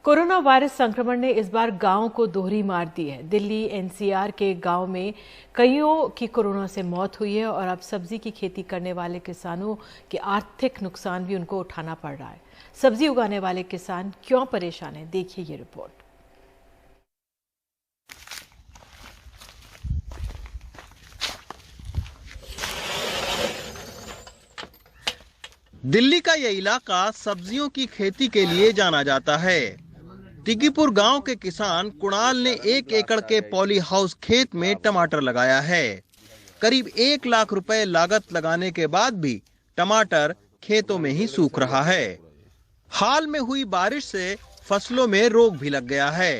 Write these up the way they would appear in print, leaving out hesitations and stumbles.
Corona virus संक्रमण ने इस बार गांव को दोहरी मार दी है। दिल्ली एनसीआर के गांव में कईयों की कोरोना से मौत हुई है और अब सब्जी की खेती करने वाले किसानों के आर्थिक नुकसान भी उनको उठाना पड़ रहा है। सब्जी उगाने वाले किसान क्यों परेशान हैं, देखिए ये रिपोर्ट। दिल्ली का यह इलाका सब्जियों की खेती के लिए जाना जाता है। तिग्गीपुर गांव के किसान कुणाल ने 1 एकड़ के पॉली हाउस खेत में टमाटर लगाया है। करीब 1 लाख रुपए लागत लगाने के बाद भी टमाटर खेतों में ही सूख रहा है। हाल में हुई बारिश से फसलों में रोग भी लग गया है।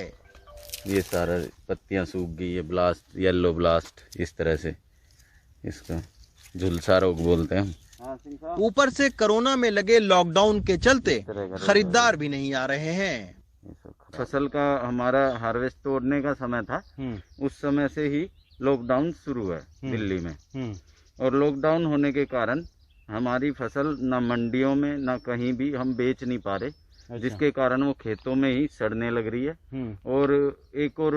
ये सारा पत्तियां सूख गई है, ब्लास्ट, येलो ब्लास्ट, इस तरह से इसका झुलसा रोग बोलते हैं। ऊपर से कोरोना में लगे लॉकडाउन के चलते खरीदार भी नहीं आ रहे हैं। फसल का हमारा हार्वेस्ट तोड़ने का समय था, उस समय से ही लॉकडाउन शुरू है दिल्ली में। और लॉकडाउन होने के कारण हमारी फसल न मंडियों में न कहीं भी हम बेच नहीं पा रहे, जिसके कारण वो खेतों में ही सड़ने लग रही है। और एक और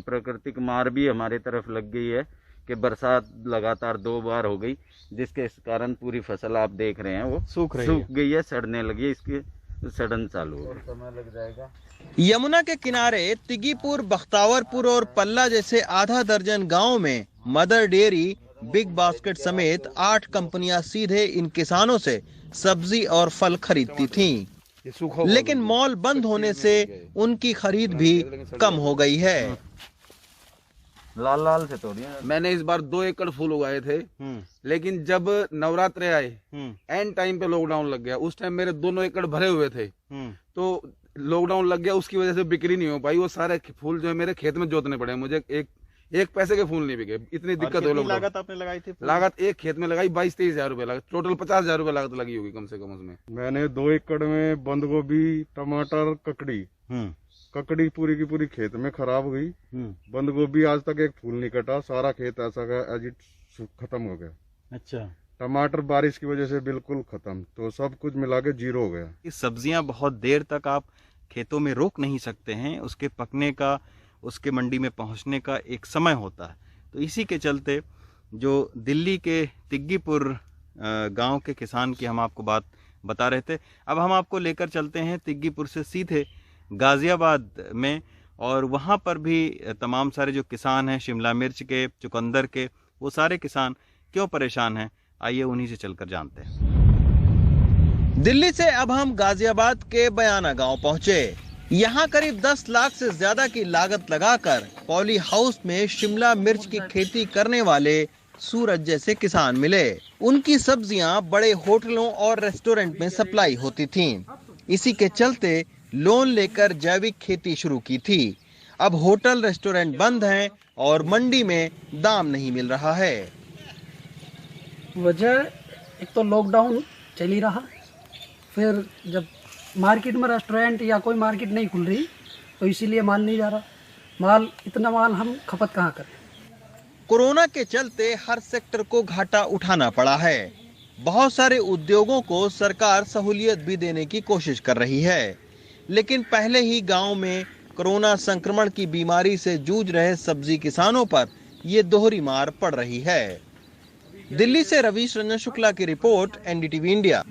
प्राकृतिक मार भी हमारे तरफ लग गई है कि बरसात लगातार 2 बार हो गई, जिसके कारण पूरी फसल आप देख रहे हैं वो सूख गई है, सड़ने लगी है, इसकी सड़न चालू हो गई। समय लग जाएगा। यमुना के किनारे तिग्गीपुर, बख्तावरपुर और पल्ला जैसे आधा दर्जन गांव में मदर डेयरी, बिग बास्केट समेत 8 कंपनियां सीधे इन किसानों से सब्जी और फल खरीदती थीं। लेकिन मॉल बंद होने से उनकी खरीद भी कम हो गई है। लाल लाल से तोड़िए। मैंने इस बार 2 एकड़ फूल उगाए थे, लेकिन जब नवरात्रे आए, एंड टाइम पे लॉकडाउन लग गया। उस टाइम मेरे 2 एकड़ भरे हुए थे, तो लॉकडाउन लग गया, उसकी वजह से बिक्री नहीं हो पाई। वो सारे फूल जो है मेरे खेत में जोतने पड़े मुझे। एक पैसे के फूल नहीं बिके, इतनी दिक्कत हो। लागत आपने लगाई थी? लागत एक खेत में लगाई 22-23 हजार रुपए लागत, टोटल 50 हजार रुपए लागत लगी होगी कम से कम उसमें। मैंने 2 एकड़ में बंद गोभी, टमाटर, ककड़ी पूरी की पूरी खेत में खराब गई। बंद गोभी आज तक एक फूल नहीं कटा, सारा खेत ऐसा गया एज इट खत्म हो गया। अच्छा। टमाटर बारिश की वजह से बिल्कुल खत्म, तो सब कुछ मिला के 0 हो गया। ये सब्जियां बहुत देर तक आप खेतों में रोक नहीं सकते हैं, उसके पकने का, उसके मंडी में पहुंचने का एक समय होता है। तो इसी के चलते जो दिल्ली के तिग्गीपुर गांव के किसान की हम आपको बात बता रहे थे, अब हम आपको लेकर चलते हैं तिग्गीपुर से सीधे गाजियाबाद में, और वहाँ पर भी तमाम सारे जो किसान हैं, शिमला मिर्च के, चुकंदर के, वो सारे किसान क्यों परेशान हैं, आइए उन्हीं से चलकर जानते हैं। दिल्ली से अब हम गाजियाबाद के बयाना गांव पहुंचे। यहाँ करीब 10 लाख से ज्यादा की लागत लगाकर पॉली हाउस में शिमला मिर्च की खेती करने वाले सूरज जैसे किसान मिले। उनकी सब्जियां बड़े होटलों और रेस्टोरेंट में सप्लाई होती थीं। इसी के चलते लोन लेकर जैविक खेती शुरू की थी। अब होटल रेस्टोरेंट बंद हैं और मंडी में दाम नहीं मिल रहा है। वजह एक तो लॉकडाउन चल ही रहा, फिर जब मार्केट में रेस्टोरेंट या कोई मार्केट नहीं खुल रही तो इसीलिए माल नहीं जा रहा। इतना माल हम खपत कहाँ करें। कोरोना के चलते हर सेक्टर को घाटा उठाना पड़ा है। बहुत सारे उद्योगों को सरकार सहूलियत भी देने की कोशिश कर रही है, लेकिन पहले ही गांव में कोरोना संक्रमण की बीमारी से जूझ रहे सब्जी किसानों पर ये दोहरी मार पड़ रही है। दिल्ली से रवीश रंजन शुक्ला की रिपोर्ट, एनडीटीवी इंडिया।